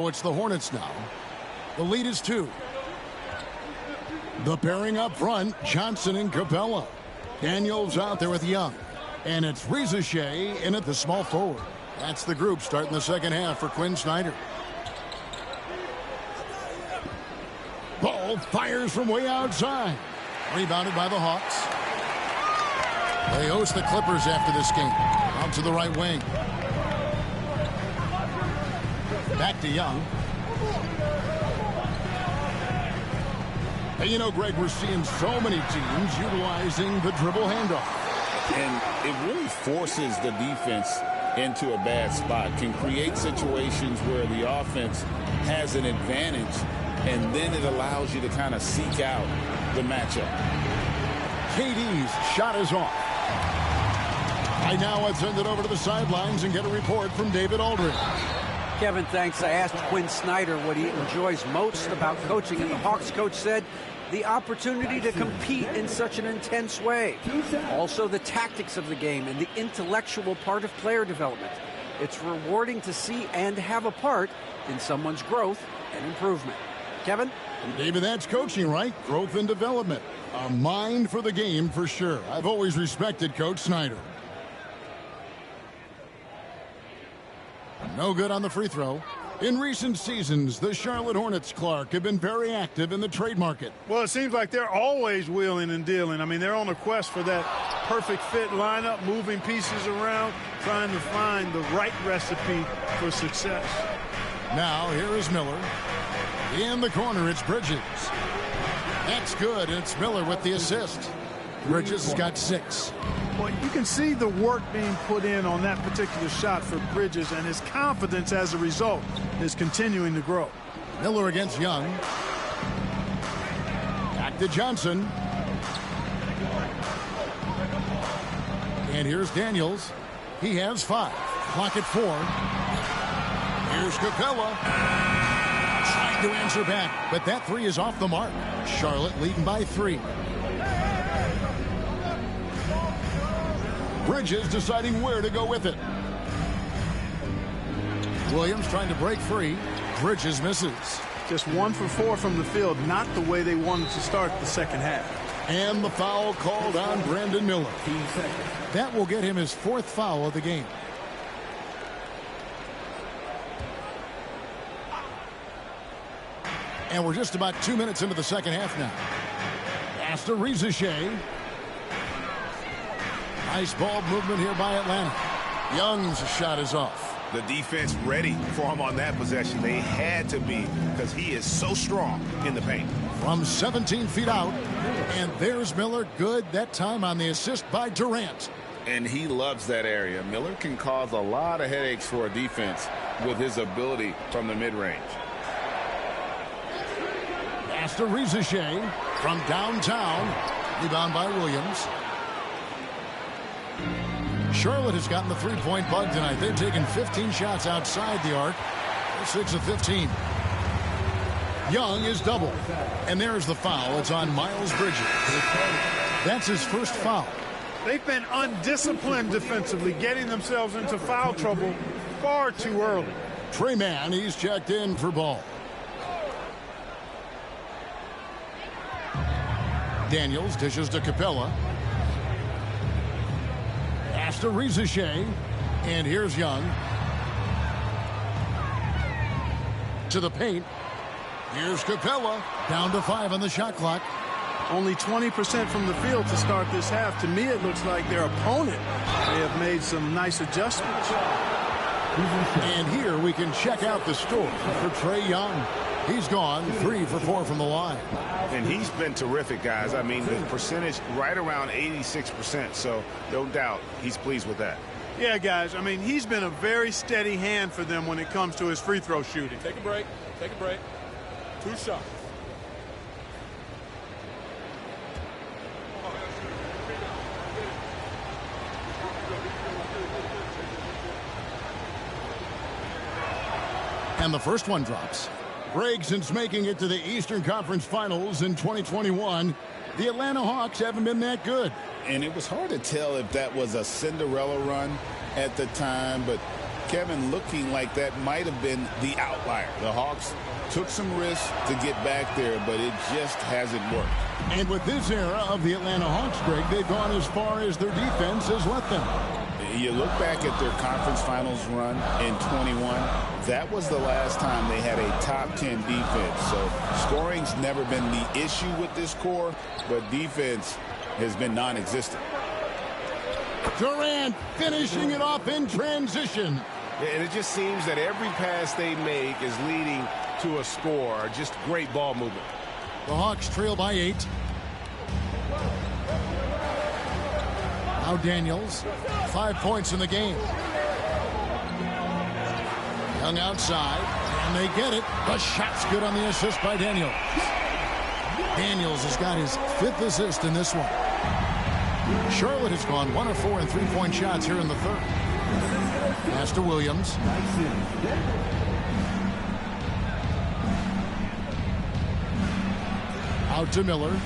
It's the Hornets now. The lead is 2. The pairing up front, Johnson and Capella. Daniels out there with Young. And it's Rizachet in at the small forward. That's the group starting the second half for Quinn Snyder. Ball fires from way outside. Rebounded by the Hawks. They host the Clippers after this game. Out to the right wing. Back to Young. Hey, you know, Greg, we're seeing so many teams utilizing the dribble handoff. And it really forces the defense into a bad spot. Can create situations where the offense has an advantage, and then it allows you to kind of seek out the matchup. KD's shot is off. Right now, let's send it over to the sidelines and get a report from David Aldridge. Kevin, thanks. I asked Quinn Snyder what he enjoys most about coaching, and the Hawks coach said the opportunity to compete in such an intense way. Also, the tactics of the game and the intellectual part of player development. It's rewarding to see and have a part in someone's growth and improvement. Kevin? David, that's coaching, right? Growth and development. A mind for the game for sure. I've always respected Coach Snyder. No good on the free throw. In recent seasons, the Charlotte Hornets, Clark, have been very active in the trade market. Well, it seems like they're always wheeling and dealing. I mean, they're on a quest for that perfect fit lineup, moving pieces around, trying to find the right recipe for success. Now, here is Miller. In the corner, it's Bridges. That's good. It's Miller with the assist. Bridges has got 6. Well, you can see the work being put in on that particular shot for Bridges, and his confidence as a result is continuing to grow. Miller against Young. Back to Johnson. And here's Daniels. He has 5. Clock at 4. Here's Capella. Trying to answer back, but that 3 is off the mark. Charlotte leading by 3. Bridges deciding where to go with it. Williams trying to break free. Bridges misses. Just 1 for 4 from the field, not the way they wanted to start the second half. And the foul called on Brandon Miller. That will get him his 4th foul of the game. And we're just about 2 minutes into the second half now. Pass to Rizachet. Nice ball movement here by Atlanta. Young's shot is off. The defense ready for him on that possession. They had to be, because he is so strong in the paint. From 17 feet out. And there's Miller. Good that time on the assist by Durant. And he loves that area. Miller can cause a lot of headaches for a defense with his ability from the mid-range. Pass to Rizachet from downtown. Rebound by Williams. Charlotte has gotten the three-point bug tonight. They've taken 15 shots outside the arc. They're 6 of 15. Young is doubled. And there's the foul. It's on Miles Bridges. That's his first foul. They've been undisciplined defensively, getting themselves into foul trouble far too early. Trey Mann, he's checked in for ball. Daniels dishes to Capella. Pass to Rizachet. And here's Young. To the paint. Here's Capella. Down to 5 on the shot clock. Only 20% from the field to start this half. To me, it looks like their opponent may have made some nice adjustments. And here we can check out the score for Trae Young. He's gone 3 for 4 from the line. And he's been terrific, guys. I mean, the percentage right around 86%. So no doubt he's pleased with that. Yeah, guys. I mean, he's been a very steady hand for them when it comes to his free throw shooting. Take a break. Take a break. 2 shots. And the first one drops. Greg, since making it to the Eastern Conference Finals in 2021, the Atlanta Hawks haven't been that good. And it was hard to tell if that was a Cinderella run at the time, but Kevin, looking like that might have been the outlier. The Hawks took some risks to get back there, but it just hasn't worked. And with this era of the Atlanta Hawks, Greg, they've gone as far as their defense has let them. You look back at their conference finals run in 21, that was the last time they had a top 10 defense. So scoring's never been the issue with this core, but defense has been non-existent. Durant finishing it off in transition. And it just seems that every pass they make is leading to a score. Just great ball movement. The Hawks trail by 8. Now Daniels, 5 points in the game. Young outside, and they get it. The shot's good on the assist by Daniels. Daniels has got his 5th assist in this one. Charlotte has gone 1 of 4 in 3-point shots here in the 3rd. Pass to Williams. Out to Miller.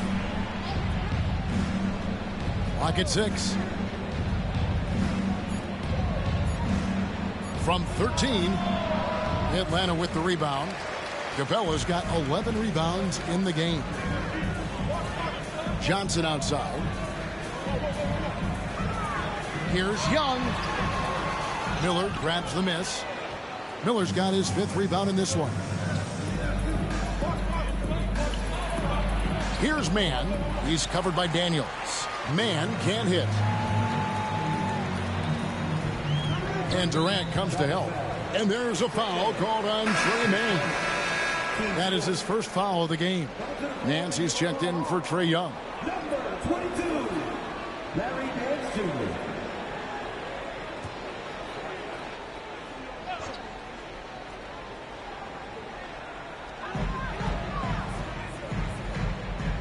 Clock at 6. From 13, Atlanta with the rebound. Capella's got 11 rebounds in the game. Johnson outside. Here's Young. Miller grabs the miss. Miller's got his 5th rebound in this one. Here's Mann. He's covered by Daniels. Mann can't hit. And Durant comes to help. And there's a foul called on Trey Mann. That is his first foul of the game. Nancy's checked in for Trae Young. Number 22, Larry Nance Jr.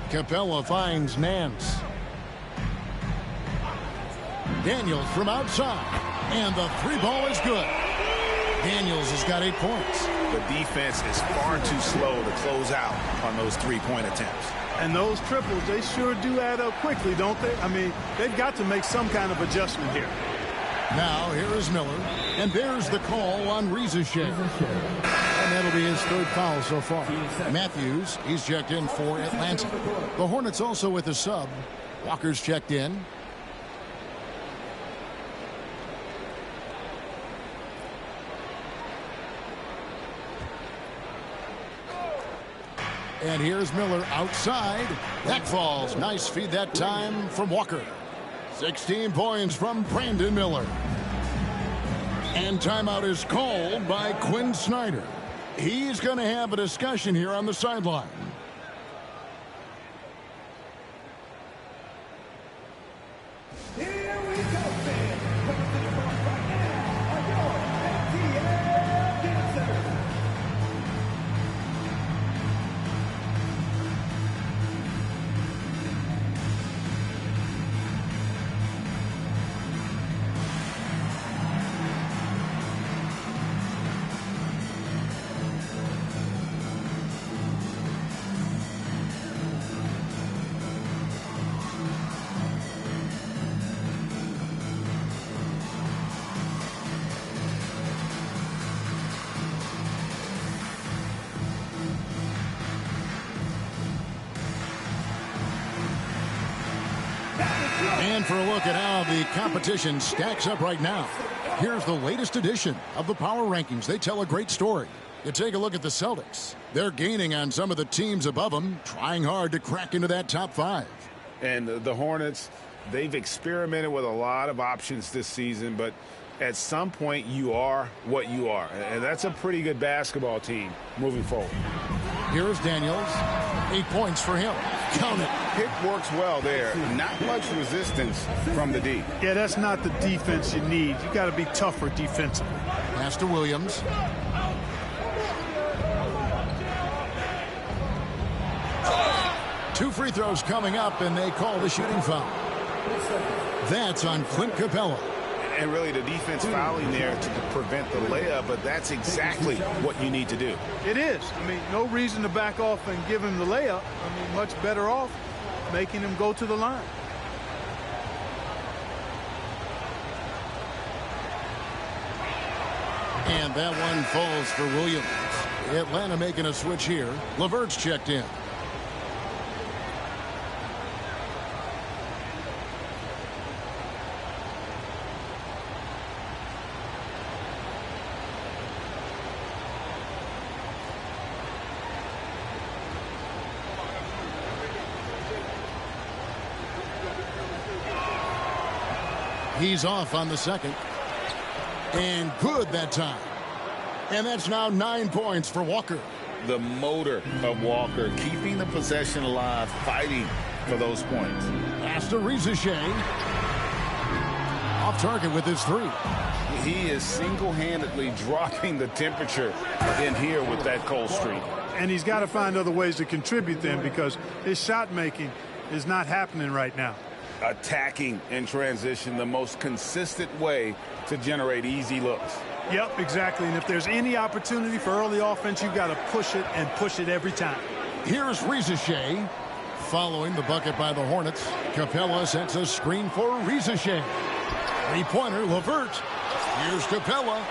Capella finds Nance. Daniels from outside. And the 3 ball is good. Daniels has got 8 points. The defense is far too slow to close out on those 3-point attempts. And those triples, they sure do add up quickly, don't they? I mean, they've got to make some kind of adjustment here. Now, here is Miller. And there's the call on Rizachet. And that'll be his 3rd foul so far. Matthews, he's checked in for Atlanta. The Hornets also with a sub. Walker's checked in. And here's Miller outside. That falls. Nice feed that time from Walker. 16 points from Brandon Miller. And timeout is called by Quinn Snyder. He's going to have a discussion here on the sideline. Here we go, man. Coming to the front right now are your ATL dancers. And for a look at how the competition stacks up right now, here's the latest edition of the Power Rankings. They tell a great story. You take a look at the Celtics. They're gaining on some of the teams above them, trying hard to crack into that top 5. And the Hornets, they've experimented with a lot of options this season, but at some point you are what you are. And that's a pretty good basketball team moving forward. Here's Daniels. 8 points for him. Count it. Pick works well there. Not much resistance from the D. Yeah, that's not the defense you need. You got to be tougher defensively. Pass to Williams. Two free throws coming up, and they call the shooting foul. That's on Clint Capella. And really the defense fouling there to prevent the layup, but that's exactly what you need to do. It is. I mean, no reason to back off and give him the layup. I mean, much better off making him go to the line. And that one falls for Williams. Atlanta making a switch here. LeVert's checked in. He's off on the second. And good that time. And that's now 9 points for Walker. The motor of Walker, keeping the possession alive, fighting for those points. Rizachet. Off target with his three. He is single-handedly dropping the temperature in here with that cold streak. And he's got to find other ways to contribute then, because his shot making is not happening right now. Attacking in transition, the most consistent way to generate easy looks. Yep, exactly. And if there's any opportunity for early offense, you've got to push it and push it every time. Here's Rizachet. Following the bucket by the Hornets, Capella sets a screen for Rizachet. Three-pointer, LeVert. Here's Capella.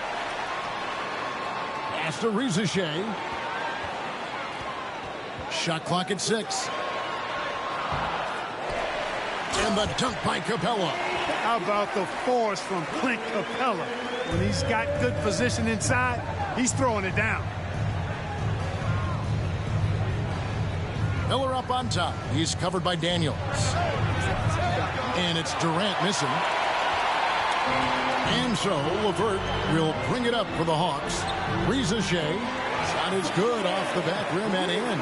Pass to Rizachet. Shot clock at 6. And the dunk by Capella. How about the force from Clint Capella? When he's got good position inside, he's throwing it down. Miller up on top. He's covered by Daniels. And it's Durant missing. And so LeVert will bring it up for the Hawks. Rizachet. Shot is good off the back rim and in.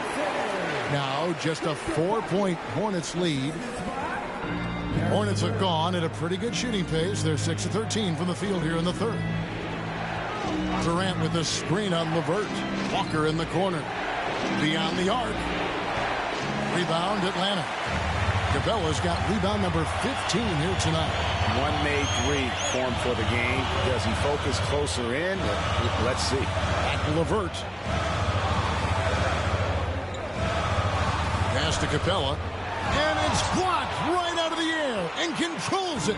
Now just a 4-point Hornets lead. Hornets have gone at a pretty good shooting pace. They're 6 of 13 from the field here in the third. Durant with a screen on LeVert. Walker in the corner. Beyond the arc. Rebound Atlanta. Capella's got rebound number 15 here tonight. One made three formed for the game. Does he focus closer in? Let's see. Back to LeVert. Pass to Capella. And it's blocked right out of the air and controls it.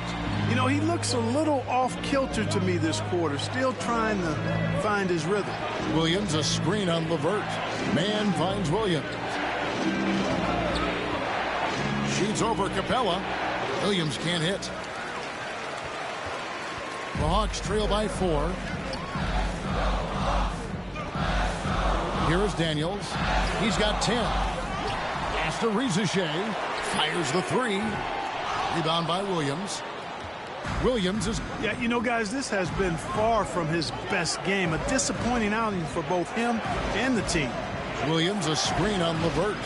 You know, he looks a little off-kilter to me this quarter, still trying to find his rhythm. Williams, a screen on LeVert. Man finds Williams. Shoots over Capella. Williams can't hit. The Hawks trail by 4. Here's Daniels. He's got 10. Pass to Rizachet. Fires the 3. Rebound by Williams. Williams is... Yeah, you know, guys, this has been far from his best game. A disappointing outing for both him and the team. Williams, a screen on LeVert.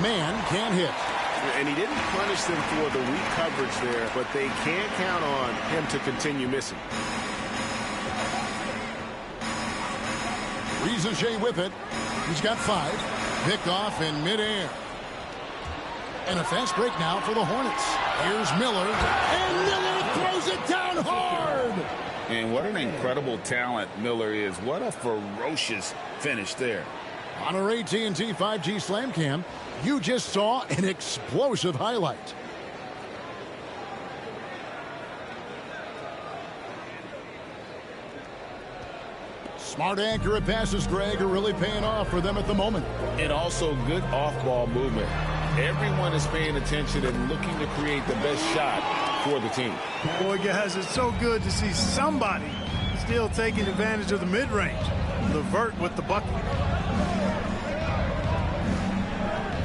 Man can't hit. And he didn't punish them for the weak coverage there, but they can't count on him to continue missing. Rizachet with it. He's got 5. Picked off in midair. And a fast break now for the Hornets. Here's Miller. And Miller throws it down hard. And what an incredible talent Miller is. What a ferocious finish there. On our AT&T 5G Slam Cam, you just saw an explosive highlight. Smart, accurate passes, Greg, are really paying off for them at the moment. And also good off-ball movement. Everyone is paying attention and looking to create the best shot for the team. Boy, guys, it's so good to see somebody still taking advantage of the mid-range. LeVert with the bucket.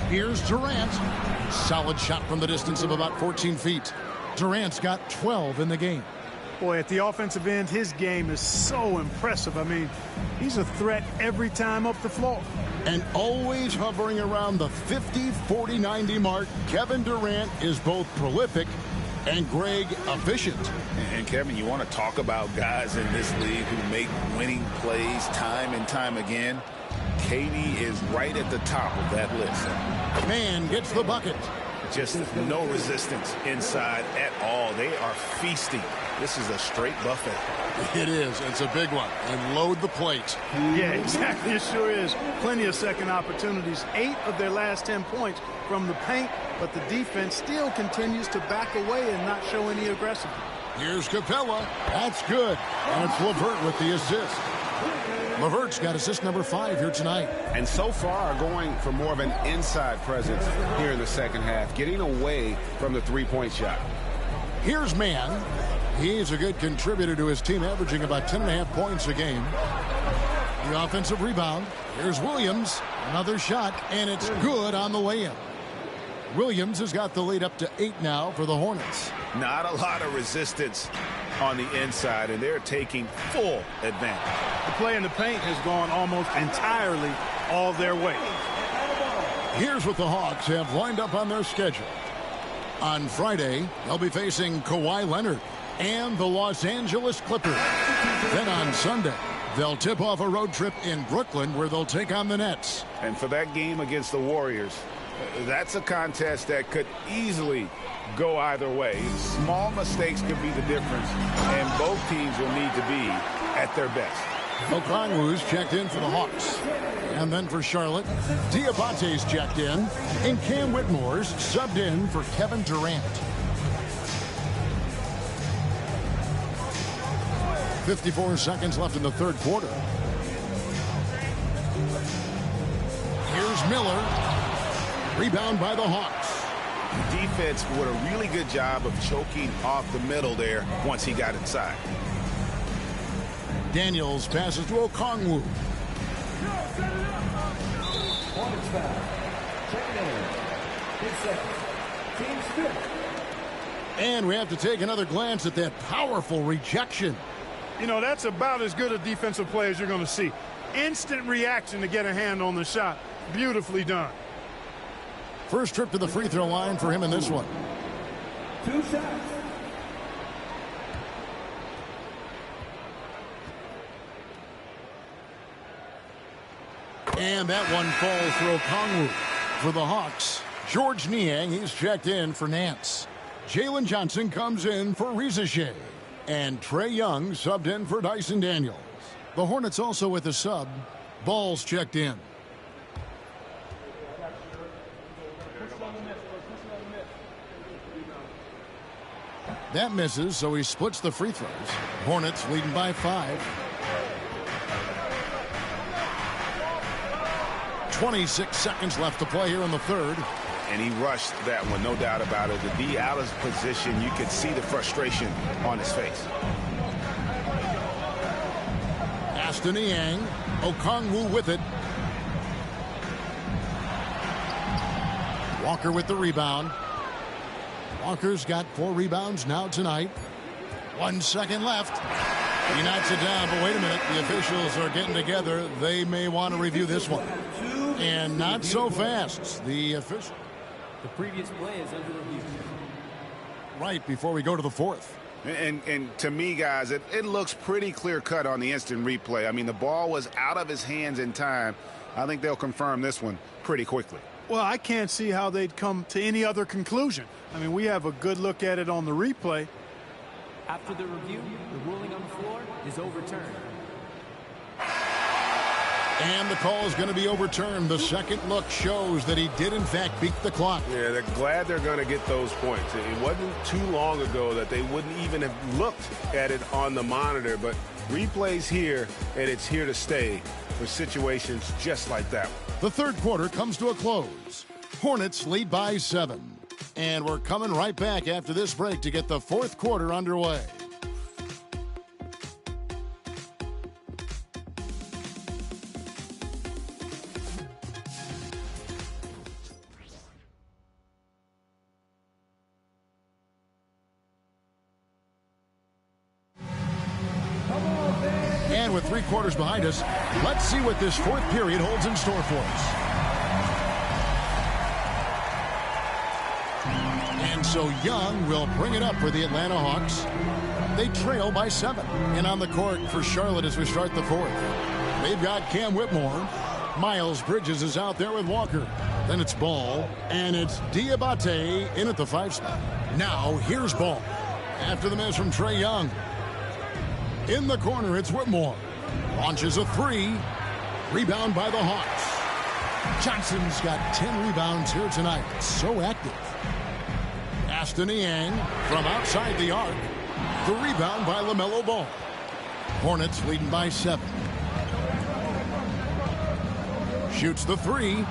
Here's Durant. Solid shot from the distance of about 14 feet. Durant's got 12 in the game. Boy, at the offensive end, his game is so impressive. I mean, he's a threat every time up the floor. And always hovering around the 50, 40, 90 mark, Kevin Durant is both prolific and, Greg, efficient. And, Kevin, you want to talk about guys in this league who make winning plays time and time again? KD is right at the top of that list. Man gets the bucket. Just no resistance inside at all. They are feasting. This is a straight buffet. It is. It's a big one. And load the plate. Yeah, exactly. It sure is. Plenty of second opportunities. 8 of their last 10 points from the paint, but the defense still continues to back away and not show any aggressiveness. Here's Capella. That's good. And it's LeVert with the assist. LeVert's got assist number 5 here tonight. And so far going for more of an inside presence here in the second half, getting away from the three-point shot. Here's Mann. He's a good contributor to his team, averaging about 10.5 points a game. The offensive rebound. Here's Williams. Another shot, and it's good on the way in. Williams has got the lead up to 8 now for the Hornets. Not a lot of resistance on the inside, and they're taking full advantage. The play in the paint has gone almost entirely all their way. Here's what the Hawks have lined up on their schedule. On Friday, they'll be facing Kawhi Leonard and the Los Angeles Clippers. Then on Sunday, they'll tip off a road trip in Brooklyn where they'll take on the Nets. And for that game against the Warriors, that's a contest that could easily go either way. Small mistakes could be the difference, and both teams will need to be at their best. Okongwu's checked in for the Hawks. And then for Charlotte, Diabate's checked in, and Cam Whitmore's subbed in for Kevin Durant. 54 seconds left in the third quarter. Here's Miller. Rebound by the Hawks. The defense did a really good job of choking off the middle there once he got inside. Daniels passes to Okongwu. Hornets foul. Checking in. 10 seconds. Team's fifth. And we have to take another glance at that powerful rejection. You know, that's about as good a defensive play as you're going to see. Instant reaction to get a hand on the shot. Beautifully done. First trip to the free throw line for him in this one. 2 shots. And that one falls for Okongwu. For the Hawks, George Niang, he's checked in for Nance. Jalen Johnson comes in for Rizachet. And Trae Young subbed in for Dyson Daniels. The Hornets also with a sub. Ball's checked in. That misses, so he splits the free throws. Hornets leading by 5. 26 seconds left to play here in the third. And he rushed that one, no doubt about it. To be out of position, you could see the frustration on his face. Aston Niang, Okongwu with it. Walker with the rebound. Walker's got 4 rebounds now tonight. 1 second left. He knocks it down, but wait a minute. The officials are getting together. They may want to review this one. And not so fast. The previous play is under review. Right before we go to the fourth. And to me, guys, it looks pretty clear-cut on the instant replay. I mean, the ball was out of his hands in time. I think they'll confirm this one pretty quickly. Well, I can't see how they'd come to any other conclusion. I mean, we have a good look at it on the replay. After the review, the ruling on the floor is overturned. And the call is going to be overturned. The second look shows that he did, in fact, beat the clock. Yeah, they're glad they're going to get those points. It wasn't too long ago that they wouldn't even have looked at it on the monitor, but replay's here, and it's here to stay for situations just like that one. The third quarter comes to a close. Hornets lead by 7. And we're coming right back after this break to get the fourth quarter underway. And with 3 quarters behind us, let's see what this fourth period holds in store for us. And so Young will bring it up for the Atlanta Hawks. They trail by 7. And on the court for Charlotte as we start the fourth. They've got Cam Whitmore. Miles Bridges is out there with Walker. Then it's Ball. And it's Diabate in at the 5 spot. Now here's Ball. After the miss from Trae Young. In the corner, it's Whitmore. Launches a 3. Rebound by the Hawks. Johnson's got 10 rebounds here tonight. So active. Aston Niang from outside the arc. The rebound by LaMelo Ball. Hornets leading by 7. Shoots the 3.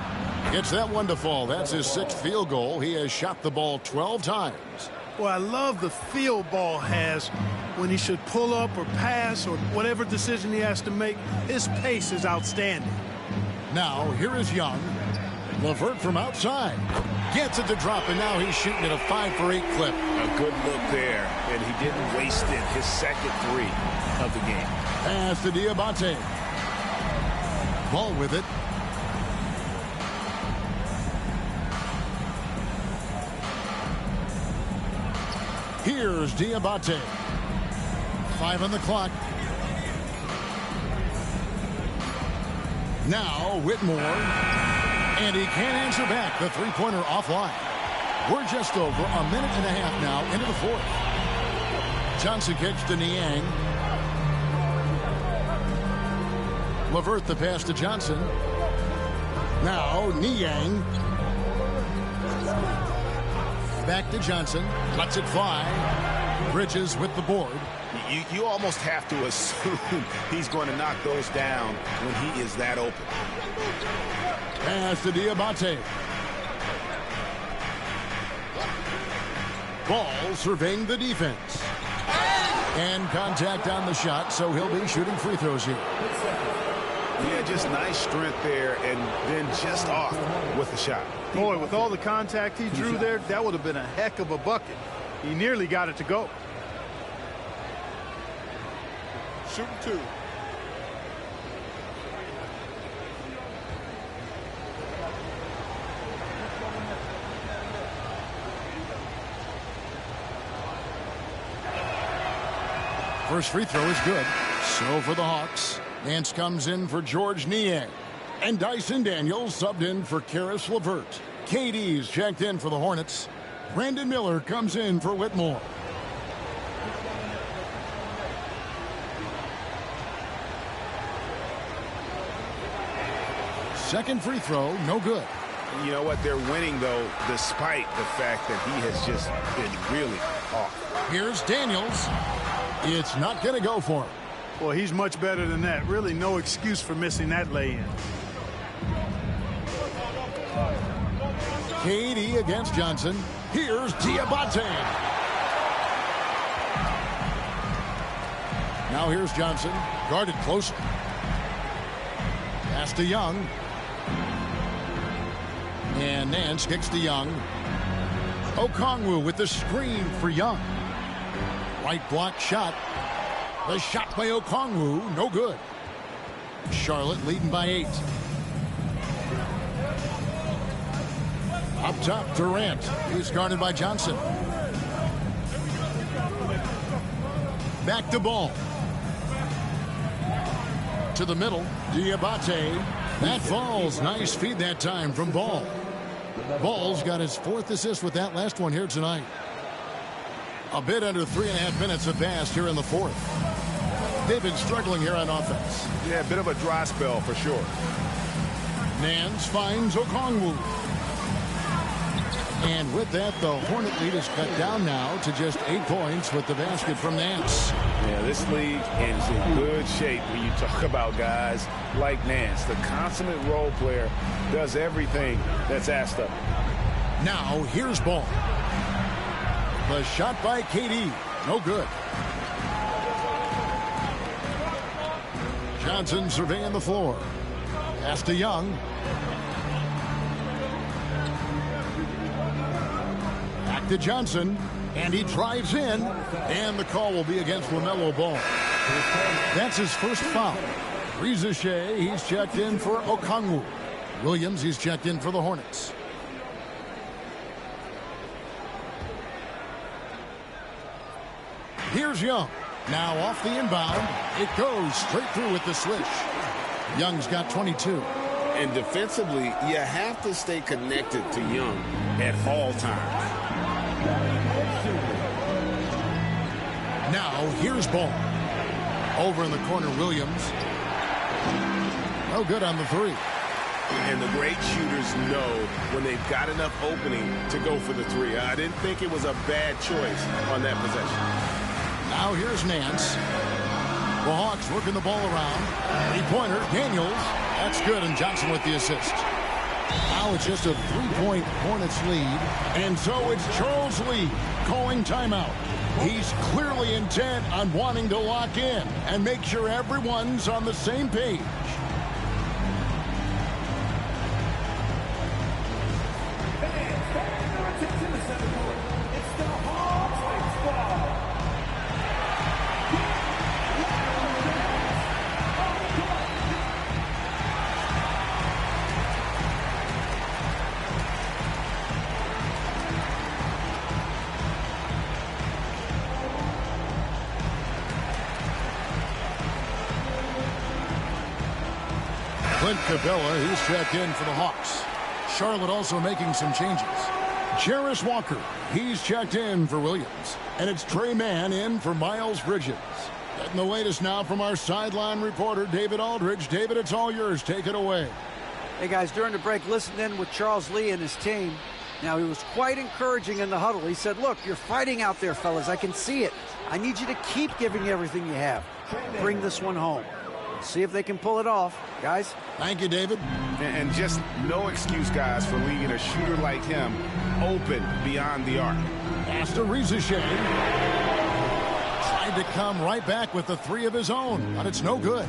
Gets that one to fall. That's his 6th field goal. He has shot the ball 12 times. Well, I love the feel Ball has when he should pull up or pass or whatever decision he has to make. His pace is outstanding. Now, here is Young. LeVert from outside. Gets it to drop, and now he's shooting at a 5-for-8 clip. A good look there, and he didn't waste it. His second 3 of the game. Pass to Diabate. Ball with it. Here's Diabate. 5 on the clock. Now Whitmore. And he can't answer back. The three-pointer offline. We're just over a minute and a half now into the 4th. Johnson kicks to Niang. LeVert the pass to Johnson. Now Niang. Back to Johnson. Lets it fly. Bridges with the board. You almost have to assume he's going to knock those down when he is that open. Pass to Diabate. Ball surveying the defense. And contact on the shot, so he'll be shooting free throws here. Yeah, just nice strength there, and then just off with the shot. Boy, with all the contact he drew there, that would have been a heck of a bucket. He nearly got it to go. Shooting 2. First free throw is good. So for the Hawks, Nance comes in for George Niang. And Dyson Daniels subbed in for Karis LeVert. KD's checked in for the Hornets. Brandon Miller comes in for Whitmore. Second free throw, no good. You know what? They're winning, though, despite the fact that he has just been really off. Here's Daniels. It's not going to go for him. Well, he's much better than that. Really no excuse for missing that lay-in. KD against Johnson. Here's Diabate. Now here's Johnson. Guarded closer. Pass to Young. And Nance kicks to Young. Okongwu with the screen for Young. Right block shot. The shot by Okongwu, no good. Charlotte leading by 8. Up top, Durant. He's guarded by Johnson. Back to Ball. To the middle, Diabate. That falls. Nice feed that time from Ball. Ball's got his 4th assist with that last one here tonight. A bit under 3.5 minutes have passed here in the 4th. They've been struggling here on offense. Yeah, a bit of a dry spell for sure. Nance finds Okongwu. And with that, the Hornet lead is cut down now to just 8 points with the basket from Nance. Yeah, this league is in good shape when you talk about guys like Nance. The consummate role player does everything that's asked of him. Now, here's Ball. The shot by KD. No good. Johnson surveying the floor. Pass to Young. Back to Johnson. And he drives in. And the call will be against LaMelo Ball. That's his first foul. Reza Shea, he's checked in for Okongwu. Williams, he's checked in for the Hornets. Here's Young. Now off the inbound. It goes straight through with the switch. Young's got 22. And defensively, you have to stay connected to Young at all times. Now here's Ball. Over in the corner, Williams. No good on the 3. And the great shooters know when they've got enough opening to go for the 3. I didn't think it was a bad choice on that possession. Now here's Nance. The Hawks working the ball around. Three-pointer, Daniels. That's good, and Johnson with the assist. Now it's just a 3-point Hornets lead. And so it's Charles Lee calling timeout. He's clearly intent on wanting to lock in and make sure everyone's on the same page. Capella, he's checked in for the Hawks. Charlotte also making some changes. Jarris Walker, he's checked in for Williams. And it's Trey Mann in for Miles Bridges. Getting the latest now from our sideline reporter, David Aldridge. David, it's all yours. Take it away. Hey, guys, during the break, listened in with Charles Lee and his team. Now, he was quite encouraging in the huddle. He said, look, you're fighting out there, fellas. I can see it. I need you to keep giving everything you have. Bring this one home. See if they can pull it off. Guys? Thank you, David. And just no excuse, guys, for leaving a shooter like him open beyond the arc. Pass to Rizashea. Tried to come right back with the three of his own, but it's no good.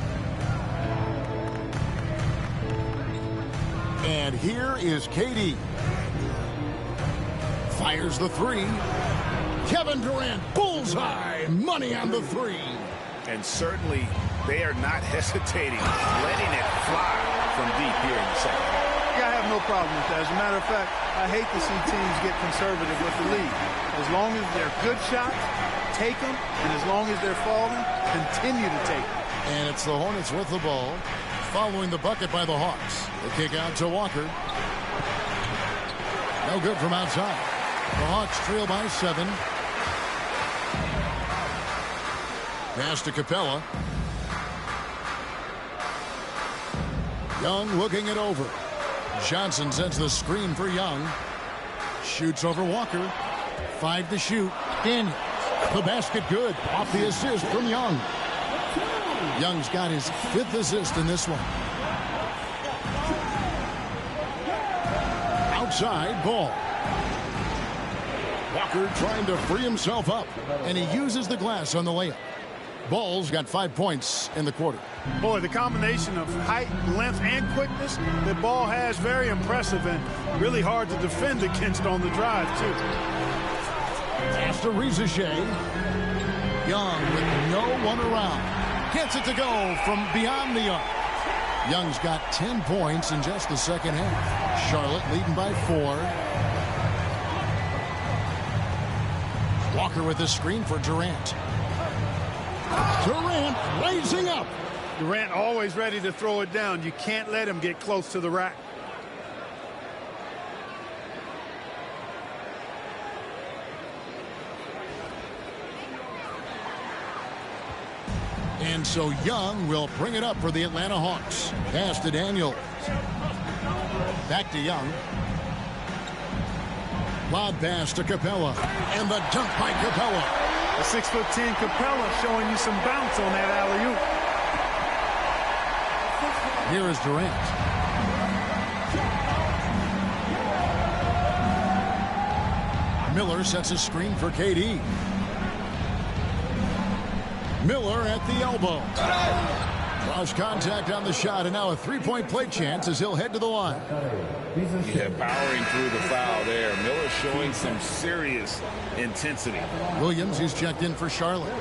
And here is KD. Fires the three. Kevin Durant, bullseye, money on the three. And certainly they are not hesitating, letting it fly from deep here in the second. Yeah, I have no problem with that. As a matter of fact, I hate to see teams get conservative with the lead. As long as they're good shots, take them. And as long as they're falling, continue to take them. And it's the Hornets with the ball, following the bucket by the Hawks. The kick out to Walker. No good from outside. The Hawks trail by 7. Pass to Capella. Young looking it over. Johnson sends the screen for Young. Shoots over Walker. 5 to shoot. Daniels. The basket good. Off the assist from Young. Young's got his 5th assist in this one. Outside ball. Walker trying to free himself up. And he uses the glass on the layup. Ball's got 5 points in the quarter. Boy, the combination of height, length, and quickness that Ball has, very impressive and really hard to defend against on the drive, too. Pass to Rizashea. Young with no one around. Gets it to go from beyond the arc. Young's got 10 points in just the second half. Charlotte leading by 4. Walker with the screen for Durant. Durant raising up. Durant always ready to throw it down. You can't let him get close to the rack. And so Young will bring it up for the Atlanta Hawks. Pass to Daniels. Back to Young. Lob pass to Capella. And the dunk by Capella. The 6'10" Capella showing you some bounce on that alley-oop. Here is Durant. Miller sets a screen for KD. Miller at the elbow. Draws contact on the shot, and now a three-point play chance as he'll head to the line. Yeah, powering through the foul there. Miller showing some serious intensity. Williams, he's checked in for Charlotte.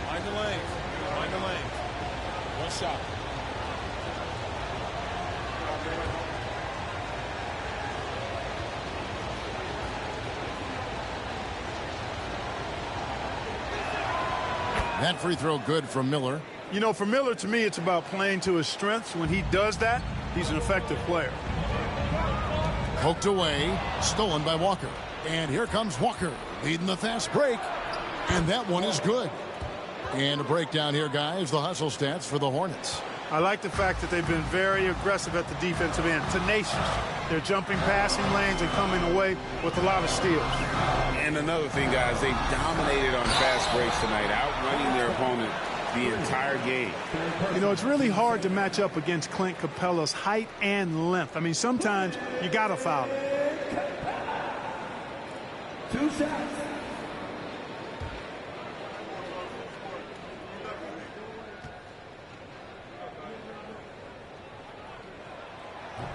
Mind the lane. Mind the lane. One shot. That free throw good from Miller. You know, for Miller, to me, it's about playing to his strengths. When he does that, he's an effective player. Poked away, stolen by Walker. And here comes Walker, leading the fast break. And that one is good. And a breakdown here, guys, the hustle stats for the Hornets. I like the fact that they've been very aggressive at the defensive end, tenacious. They're jumping passing lanes and coming away with a lot of steals. And another thing, guys, they dominated on fast breaks tonight, outrunning their opponent the entire game. You know, it's really hard to match up against Clint Capella's height and length. I mean, sometimes you got to foul him. 2 shots.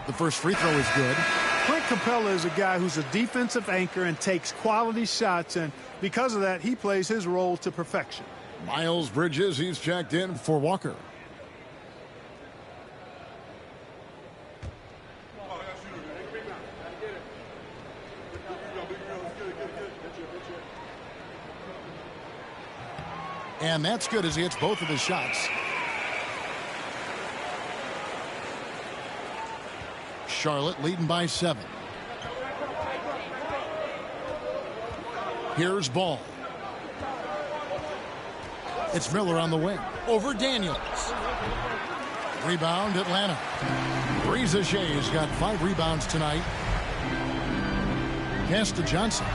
The first free throw is good. Clint Capella is a guy who's a defensive anchor and takes quality shots, and because of that, he plays his role to perfection. Miles Bridges, he's checked in for Walker. And that's good as he hits both of his shots. Charlotte leading by 7. Here's Ball. It's Miller on the wing. Over Daniels. Rebound, Atlanta. Breeza Shea's got 5 rebounds tonight. Casta Johnson.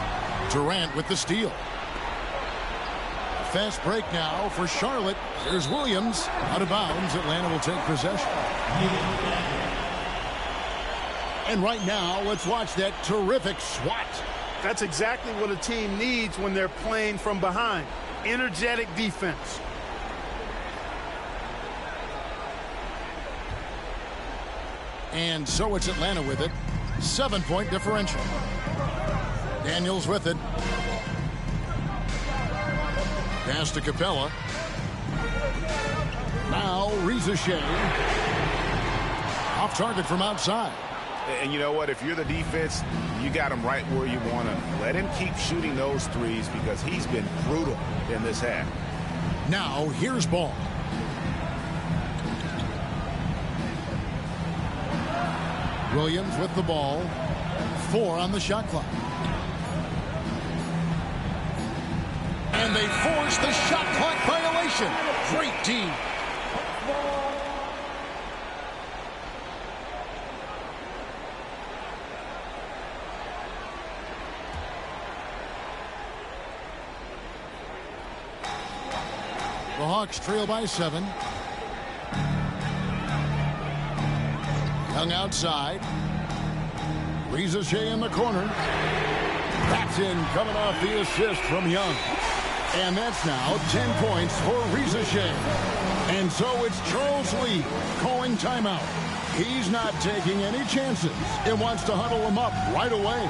Durant with the steal. Fast break now for Charlotte. Here's Williams. Out of bounds. Atlanta will take possession. And right now, let's watch that terrific swat. That's exactly what a team needs when they're playing from behind. Energetic defense. And so it's Atlanta with it. 7-point differential. Daniels with it. Pass to Capella. Now Reza Shea. Off target from outside. And you know what? If you're the defense, you got him right where you want him. Let him keep shooting those threes because he's been brutal in this half. Now here's Ball. Williams with the ball. 4 on the shot clock. And they force the shot clock violation. Great team. The Hawks trail by 7. Young outside. Reza Shea in the corner. That's in, coming off the assist from Young. And that's now 10 points for Reza Shea. And so it's Charles Lee calling timeout. He's not taking any chances. It wants to huddle him up right away.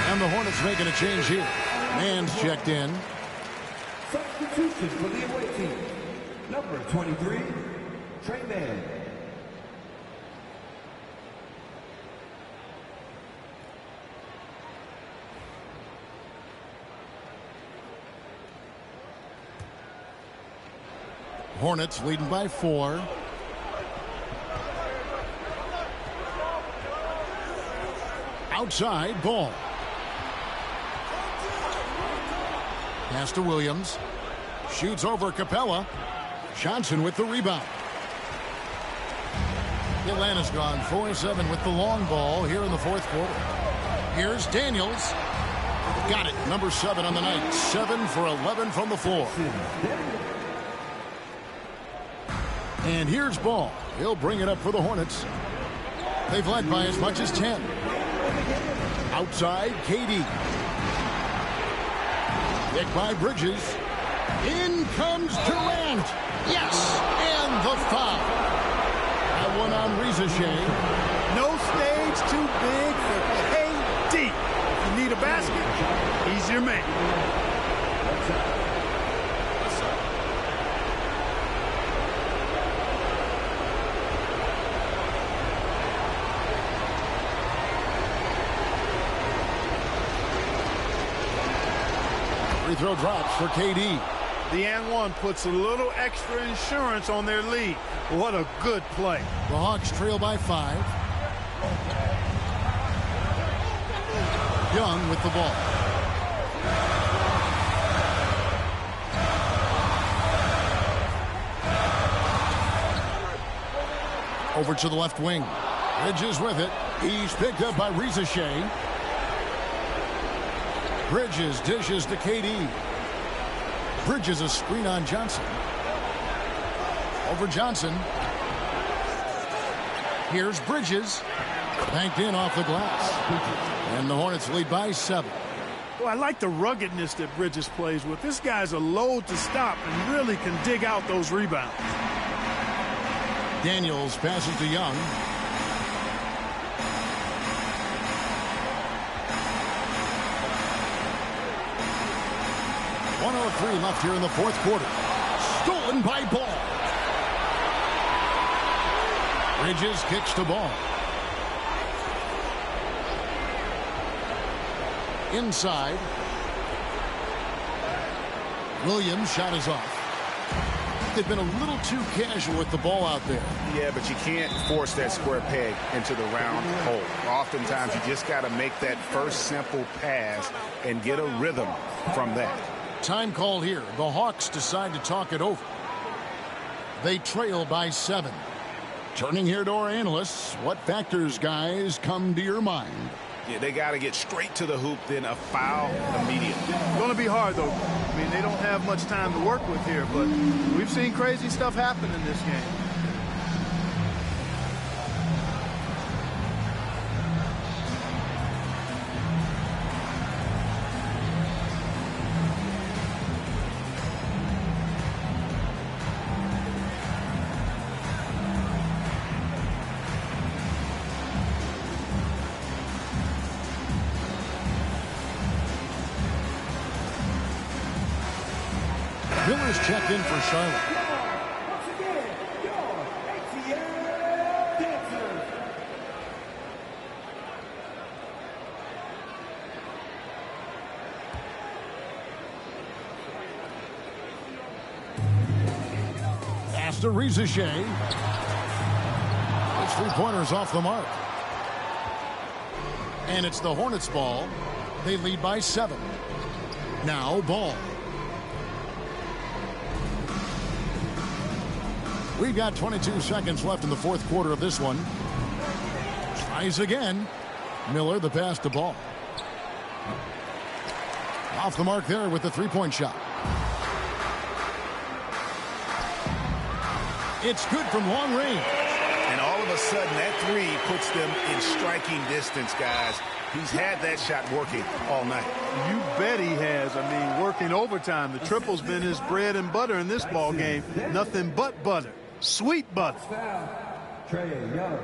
And the Hornets making a change here. Man's checked in. Substitution for the away team. Number 23, Trey Mann. Hornets leading by 4. Outside, Ball. Pass to Williams. Shoots over Capella. Johnson with the rebound. Atlanta's gone 4-7 with the long ball here in the fourth quarter. Here's Daniels. Got it. Number 7 on the night. 7 for 11 from the floor. And here's Ball. He'll bring it up for the Hornets. They've led by as much as 10. Outside, KD. Picked by Bridges. In comes Durant. Yes, and the foul. That one on Reza Shea. No stage too big for play deep. If you need a basket, he's your man. Free throw drops for KD. The and one puts a little extra insurance on their lead. What a good play. The Hawks trail by 5. Young with the ball. Over to the left wing. Bridges with it. He's picked up by Shea. Bridges dishes to KD. Bridges a screen on Johnson. Over Johnson. Here's Bridges. Banked in off the glass. And the Hornets lead by 7. Well, I like the ruggedness that Bridges plays with. This guy's a load to stop and really can dig out those rebounds. Daniels passes to Young. .103 left here in the fourth quarter. Stolen by Ball. Bridges kicks to Ball. Inside. Williams' shot is off. They've been a little too casual with the ball out there. Yeah, but you can't force that square peg into the round hole. Oftentimes, you just got to make that first simple pass and get a rhythm from that. Time called here. The Hawks decide to talk it over. They trail by 7. Turning here to our analysts, what factors, guys, come to your mind? Yeah, they got to get straight to the hoop, then a foul immediately. Going to be hard, though. I mean, they don't have much time to work with here, but we've seen crazy stuff happen in this game. Miller's checked in for Charlotte. Once again, your ATL dancers. Pass to Shea. His three-pointer's off the mark. And it's the Hornets' ball. They lead by 7. Now Ball. We've got 22 seconds left in the fourth quarter of this one. Tries again. Miller, the pass to Ball. Off the mark there with the three-point shot. It's good from long range. And all of a sudden, that three puts them in striking distance, guys. He's had that shot working all night. You bet he has. I mean, working overtime. The triple's been his bread and butter in this ball game. Nothing but butter. Sweet butter. Foul. Trey Young.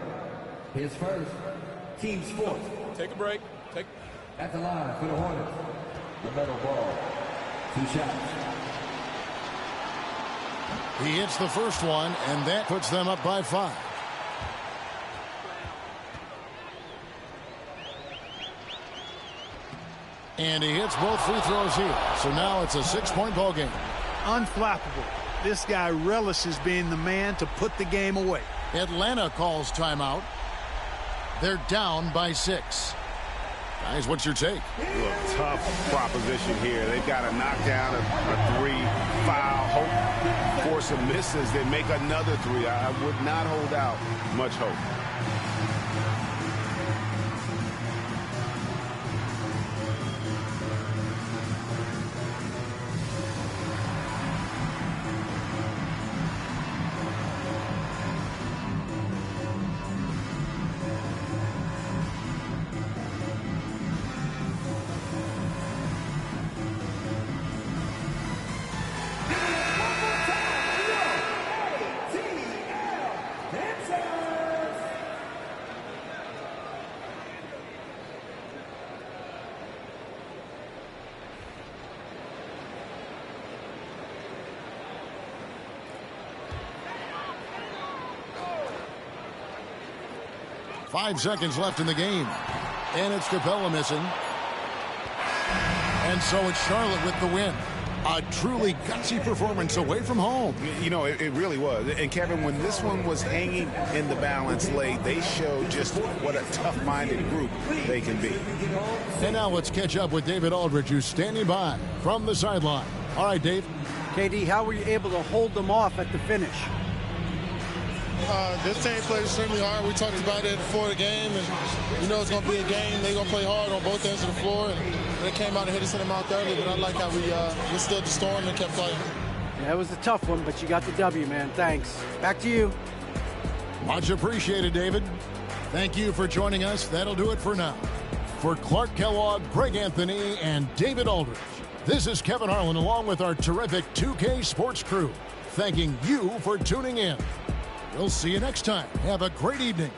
His first. Team's fourth. Take a break. At the line for the Hornets. The middle ball. 2 shots. He hits the first one, and that puts them up by 5. And he hits both free throws here. So now it's a 6-point ball game. Unflappable. This guy relishes being the man to put the game away. Atlanta calls timeout. They're down by 6. Guys, what's your take? Look, tough proposition here. They've got to knock down a 3, foul, hope for some misses, then make another 3. I would not hold out much hope. 5 seconds left in the game. And it's Capella missing. And so it's Charlotte with the win. A truly gutsy performance away from home. You know, it really was. And, Kevin, when this one was hanging in the balance late, they showed just what a tough-minded group they can be. And now let's catch up with David Aldridge, who's standing by from the sideline. All right, Dave. KD, how were you able to hold them off at the finish? This team played extremely hard. We talked about it before the game, and you know it's going to be a game. They're going to play hard on both ends of the floor, and they came out and hit us in the mouth early, but I like how we withstood the storm and kept playing. Yeah, it was a tough one, but you got the W, man. Thanks. Back to you. Much appreciated, David. Thank you for joining us. That'll do it for now. For Clark Kellogg, Greg Anthony, and David Aldridge, this is Kevin Harlan along with our terrific 2K Sports crew, thanking you for tuning in. We'll see you next time. Have a great evening.